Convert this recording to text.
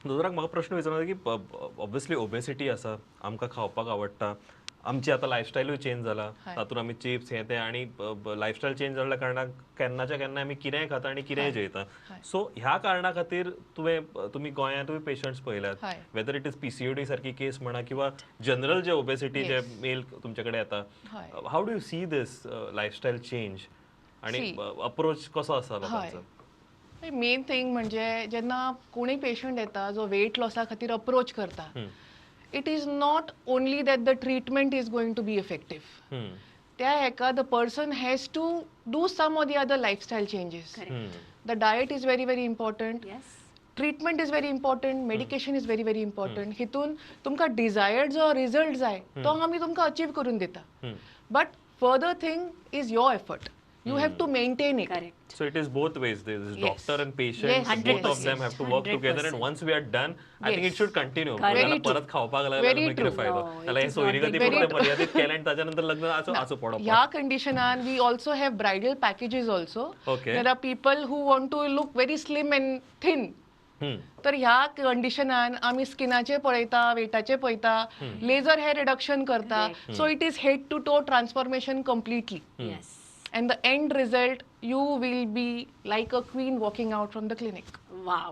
दुसरा म्हाका प्रश्न विचारना की ऑब्वियसली ओबेसिटी आसा, आमकां खावपाक आवडटा, आमची आतां लायफस्टायलूय चेंज जाला, तातूंत आमी चिप्स हे ते आनी लायफस्टायल चेंज जाल्ल्या कारणान केन्नाच्या केन्ना आमी कितेंय खाता आनी कितेंय जेयता. सो ह्या कारणां खातीर तुमी गोंयांतूय पेशंट्स पळयल्यात, वेदर इट इज पीसीओडी सारकी केस म्हणा किंवा जनरल जे ओबेसिटी जे मेल तुमचे कडेन येता, how do you see this lifestyle change आणि अप्रोच कसो आसा लोकांचो? मेन थिंग म्हणजे जेन्ना कोणूय पेशंट येता जो वेट लॉसा खातीर अप्रोच करता, it is not only that the treatment is going to be effective. त्या हेका the person has to do some or the other lifestyle changes. The diet is very very important. Treatment is very important. Medication is very very important. हितून तुमकां desired जो result जाय तो आमी तुमकां achieve करून दिता. But further thing is your effort. You have to maintain it. Correct. So it is both ways. There is doctor and patient. Yes, both of them 100%. have to work together. And once we are done, I think it should continue. Very त्याला true. परत खावपाक लागल्यार Very मागीर true. फायदो. No, त्याला it हे is सोयरी not गती very पुरते मर्यादित केलें आणि त्याच्यानंतर लग्न आसो पडप. ह्या कंडिशनान we also have bridal packages also. Okay. There are people who want to look very slim and thin. तर ह्या कंडिशनान आमी स्किनाचे पळयता, वेटाचे पळयता, लेझर हेअर रिडक्शन करता. So it is head to toe transformation completely. Yes. And the end result, you will be like a queen walking out from the clinic. Wow.